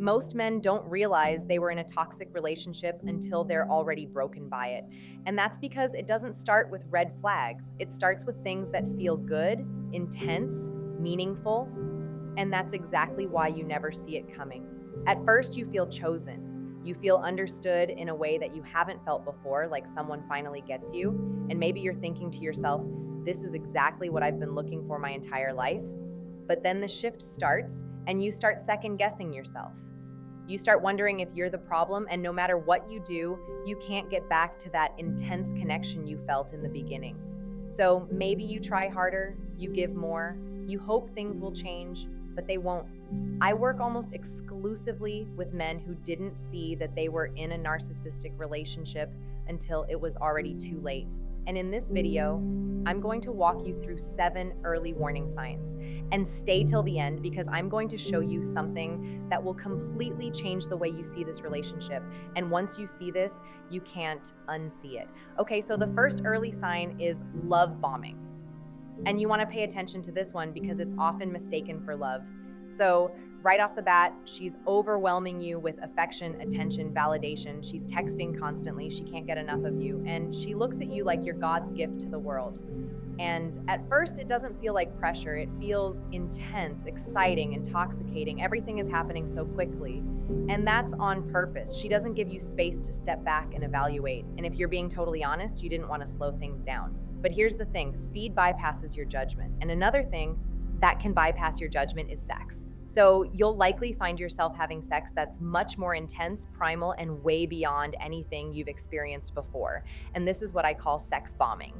Most men don't realize they were in a toxic relationship until they're already broken by it. And that's because it doesn't start with red flags. It starts with things that feel good, intense, meaningful, and that's exactly why you never see it coming. At first, you feel chosen. You feel understood in a way that you haven't felt before, like someone finally gets you. And maybe you're thinking to yourself, this is exactly what I've been looking for my entire life. But then the shift starts, and you start second guessing yourself. You start wondering if you're the problem, and no matter what you do, you can't get back to that intense connection you felt in the beginning. So maybe you try harder, you give more, you hope things will change, but they won't. I work almost exclusively with men who didn't see that they were in a narcissistic relationship until it was already too late. And in this video, I'm going to walk you through 7 early warning signs. And stay till the end because I'm going to show you something that will completely change the way you see this relationship. And once you see this, you can't unsee it. Okay, so the first early sign is love bombing. And you want to pay attention to this one because it's often mistaken for love. So right off the bat, she's overwhelming you with affection, attention, validation. She's texting constantly. She can't get enough of you. And she looks at you like you're God's gift to the world. And at first, it doesn't feel like pressure. It feels intense, exciting, intoxicating. Everything is happening so quickly. And that's on purpose. She doesn't give you space to step back and evaluate. And if you're being totally honest, you didn't want to slow things down. But here's the thing, speed bypasses your judgment. And another thing that can bypass your judgment is sex. So you'll likely find yourself having sex that's much more intense, primal, and way beyond anything you've experienced before. And this is what I call sex bombing.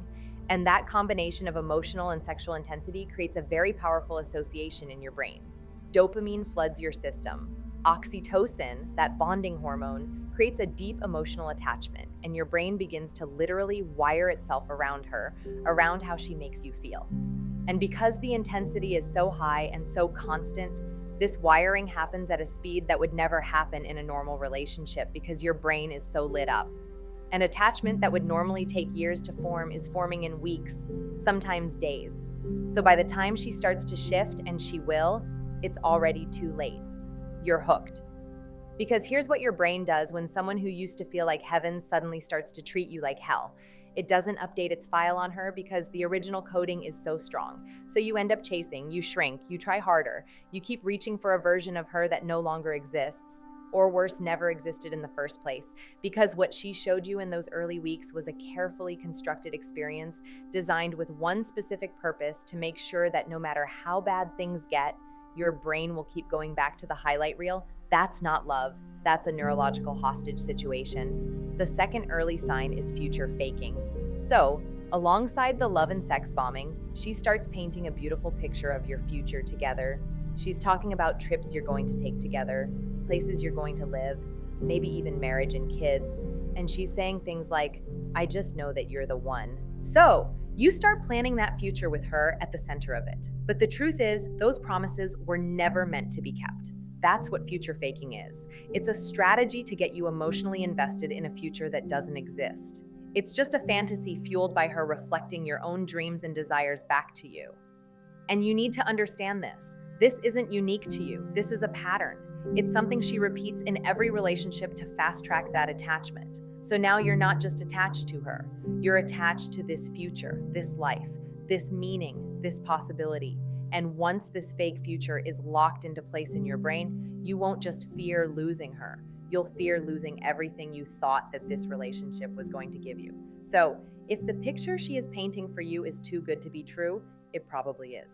And that combination of emotional and sexual intensity creates a very powerful association in your brain. Dopamine floods your system. Oxytocin, that bonding hormone, creates a deep emotional attachment, and your brain begins to literally wire itself around her, around how she makes you feel. And because the intensity is so high and so constant, this wiring happens at a speed that would never happen in a normal relationship because your brain is so lit up. An attachment that would normally take years to form is forming in weeks, sometimes days. So by the time she starts to shift, and she will, it's already too late. You're hooked. Because here's what your brain does when someone who used to feel like heaven suddenly starts to treat you like hell. It doesn't update its file on her because the original coding is so strong. So you end up chasing, you shrink, you try harder, you keep reaching for a version of her that no longer exists, or worse, never existed in the first place. Because what she showed you in those early weeks was a carefully constructed experience designed with one specific purpose to make sure that no matter how bad things get, your brain will keep going back to the highlight reel. That's not love. That's a neurological hostage situation. The second early sign is future faking. So, alongside the love and sex bombing, she starts painting a beautiful picture of your future together. She's talking about trips you're going to take together, places you're going to live, maybe even marriage and kids. And she's saying things like, I just know that you're the one. So, you start planning that future with her at the center of it. But the truth is, those promises were never meant to be kept. That's what future faking is. It's a strategy to get you emotionally invested in a future that doesn't exist. It's just a fantasy fueled by her reflecting your own dreams and desires back to you. And you need to understand this. This isn't unique to you. This is a pattern. It's something she repeats in every relationship to fast track that attachment. So now you're not just attached to her. You're attached to this future, this life, this meaning, this possibility. And once this fake future is locked into place in your brain, you won't just fear losing her. You'll fear losing everything you thought that this relationship was going to give you. So, if the picture she is painting for you is too good to be true, it probably is.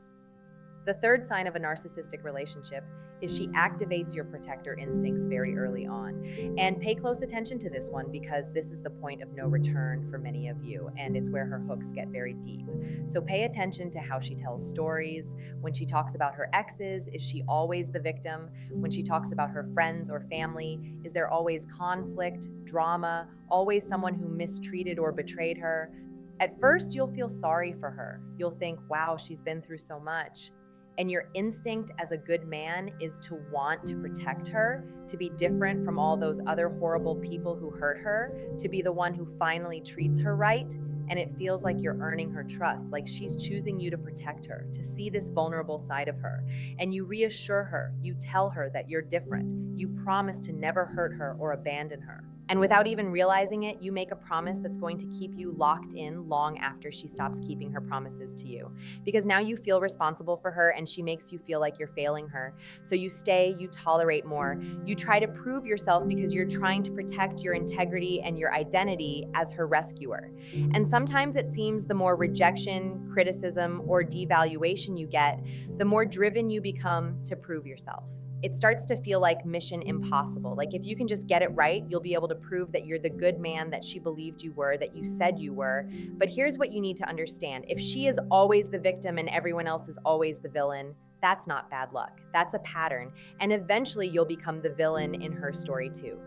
The third sign of a narcissistic relationship is she activates your protector instincts very early on. And pay close attention to this one because this is the point of no return for many of you, and it's where her hooks get very deep. So pay attention to how she tells stories. When she talks about her exes, is she always the victim? When she talks about her friends or family, is there always conflict, drama, always someone who mistreated or betrayed her? At first, you'll feel sorry for her. You'll think, wow, she's been through so much. And your instinct as a good man is to want to protect her, to be different from all those other horrible people who hurt her, to be the one who finally treats her right. and it feels like you're earning her trust, like she's choosing you to protect her, to see this vulnerable side of her. And you reassure her, you tell her that you're different. You promise to never hurt her or abandon her. And without even realizing it, you make a promise that's going to keep you locked in long after she stops keeping her promises to you. Because now you feel responsible for her and she makes you feel like you're failing her. So you stay, you tolerate more, you try to prove yourself because you're trying to protect your integrity and your identity as her rescuer. And sometimes it seems the more rejection, criticism, or devaluation you get, the more driven you become to prove yourself. It starts to feel like mission impossible. Like if you can just get it right, you'll be able to prove that you're the good man that she believed you were, that you said you were. But here's what you need to understand. If she is always the victim and everyone else is always the villain, that's not bad luck. That's a pattern. And eventually you'll become the villain in her story too.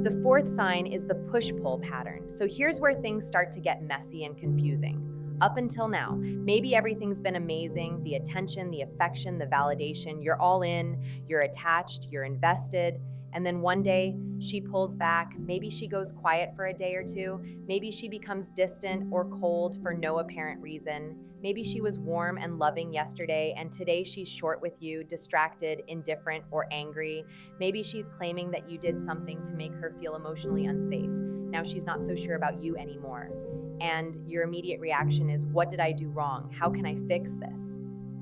The fourth sign is the push-pull pattern. So here's where things start to get messy and confusing. Up until now, maybe everything's been amazing, the attention, the affection, the validation, you're all in, you're attached, you're invested, and then one day she pulls back, maybe she goes quiet for a day or two, maybe she becomes distant or cold for no apparent reason, maybe she was warm and loving yesterday and today she's short with you, distracted, indifferent, or angry, maybe she's claiming that you did something to make her feel emotionally unsafe, now she's not so sure about you anymore. And your immediate reaction is, what did I do wrong? How can I fix this?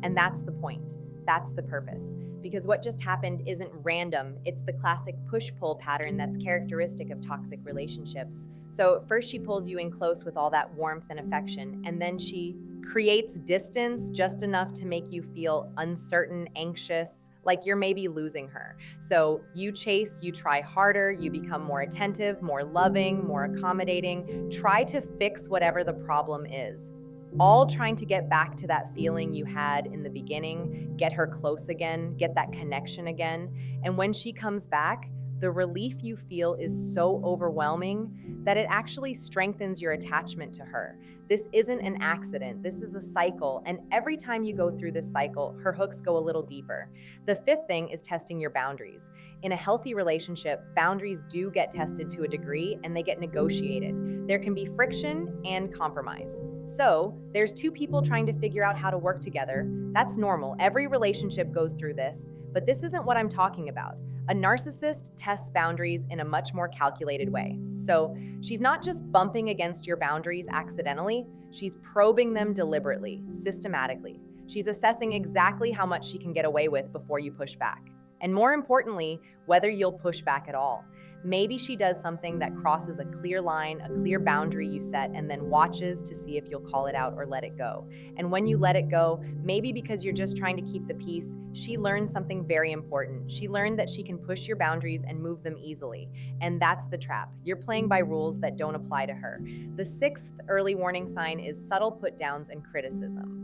And that's the point. That's the purpose. Because what just happened isn't random. It's the classic push-pull pattern that's characteristic of toxic relationships. So first she pulls you in close with all that warmth and affection, and then she creates distance just enough to make you feel uncertain, anxious, like you're maybe losing her. So you chase, you try harder, you become more attentive, more loving, more accommodating, try to fix whatever the problem is. All trying to get back to that feeling you had in the beginning, get her close again, get that connection again. And when she comes back, the relief you feel is so overwhelming that it actually strengthens your attachment to her. This isn't an accident, this is a cycle, and every time you go through this cycle, her hooks go a little deeper. The fifth thing is testing your boundaries. In a healthy relationship, boundaries do get tested to a degree and they get negotiated. There can be friction and compromise. So, there's two people trying to figure out how to work together. That's normal. Every relationship goes through this, but this isn't what I'm talking about. A narcissist tests boundaries in a much more calculated way. So she's not just bumping against your boundaries accidentally, she's probing them deliberately, systematically. She's assessing exactly how much she can get away with before you push back. And more importantly, whether you'll push back at all. Maybe she does something that crosses a clear line, a clear boundary you set, and then watches to see if you'll call it out or let it go. And when you let it go, maybe because you're just trying to keep the peace, she learned something very important. She learned that she can push your boundaries and move them easily. And that's the trap. You're playing by rules that don't apply to her. The sixth early warning sign is subtle put-downs and criticism.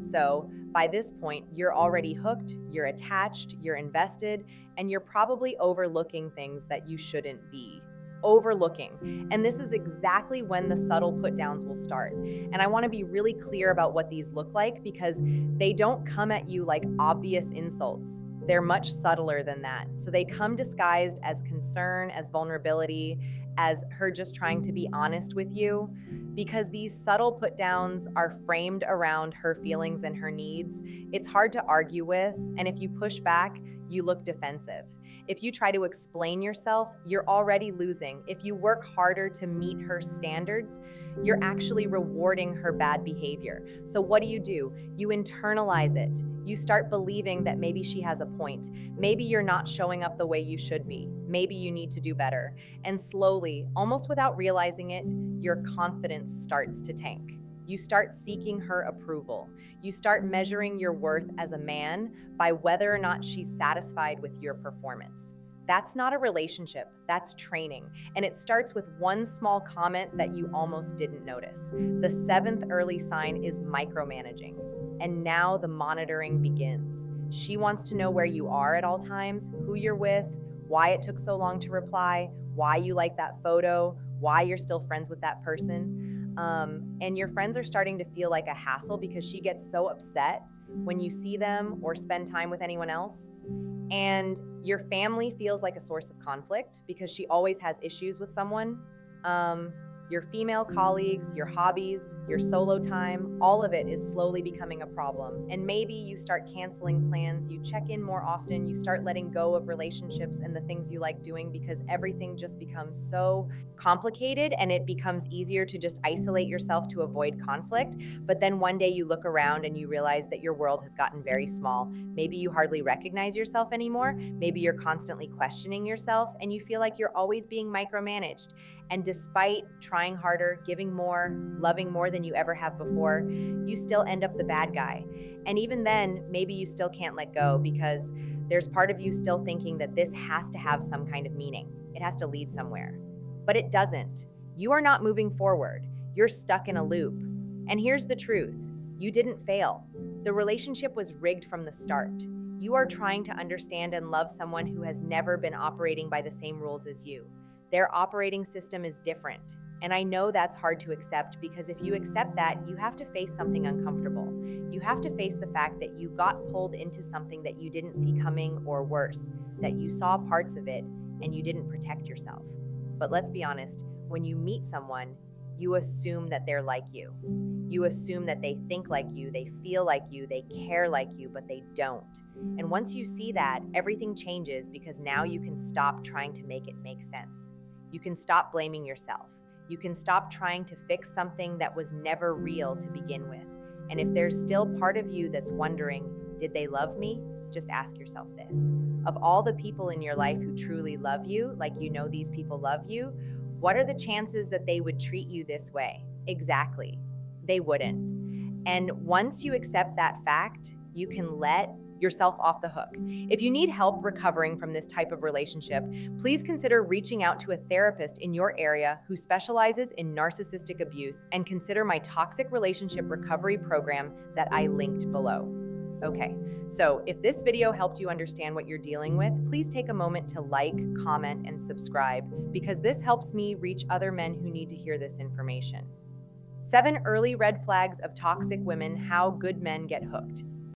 So by this point, you're already hooked, you're attached, you're invested, and you're probably overlooking things that you shouldn't be. Overlooking. And this is exactly when the subtle put downs will start. And I want to be really clear about what these look like because they don't come at you like obvious insults. They're much subtler than that. So they come disguised as concern, as vulnerability, as her just trying to be honest with you, because these subtle put downs are framed around her feelings and her needs. It's hard to argue with, and if you push back, you look defensive. If you try to explain yourself, you're already losing. If you work harder to meet her standards, you're actually rewarding her bad behavior. So what do? You internalize it. You start believing that maybe she has a point. Maybe you're not showing up the way you should be. Maybe you need to do better. And slowly, almost without realizing it, your confidence starts to tank. You start seeking her approval. You start measuring your worth as a man by whether or not she's satisfied with your performance. That's not a relationship, that's training. And it starts with one small comment that you almost didn't notice. The seventh early sign is micromanaging. And now the monitoring begins. She wants to know where you are at all times, who you're with, why it took so long to reply, why you like that photo, why you're still friends with that person. And your friends are starting to feel like a hassle because she gets so upset when you see them or spend time with anyone else. And your family feels like a source of conflict because she always has issues with someone. Your female colleagues, your hobbies, your solo time, all of it is slowly becoming a problem. And maybe you start canceling plans, you check in more often, you start letting go of relationships and the things you like doing because everything just becomes so complicated and it becomes easier to just isolate yourself to avoid conflict. But then one day you look around and you realize that your world has gotten very small. Maybe you hardly recognize yourself anymore. Maybe you're constantly questioning yourself and you feel like you're always being micromanaged. And despite trying harder, giving more, loving more than you ever have before, you still end up the bad guy. And even then, maybe you still can't let go because there's part of you still thinking that this has to have some kind of meaning. It has to lead somewhere. But it doesn't. You are not moving forward. You're stuck in a loop. And here's the truth. You didn't fail. The relationship was rigged from the start. You are trying to understand and love someone who has never been operating by the same rules as you. Their operating system is different. And I know that's hard to accept because if you accept that, you have to face something uncomfortable. You have to face the fact that you got pulled into something that you didn't see coming, or worse, that you saw parts of it and you didn't protect yourself. But let's be honest, when you meet someone, you assume that they're like you. You assume that they think like you, they feel like you, they care like you, but they don't. And once you see that, everything changes because now you can stop trying to make it make sense. You can stop blaming yourself. You can stop trying to fix something that was never real to begin with. And if there's still part of you that's wondering, did they love me? Just ask yourself this. Of all the people in your life who truly love you, like you know these people love you, what are the chances that they would treat you this way? Exactly. They wouldn't. And once you accept that fact, you can let yourself off the hook. If you need help recovering from this type of relationship, please consider reaching out to a therapist in your area who specializes in narcissistic abuse, and consider my toxic relationship recovery program that I linked below. Okay, so if this video helped you understand what you're dealing with, please take a moment to like, comment, and subscribe because this helps me reach other men who need to hear this information. 7 early red flags of toxic women: how good men get hooked.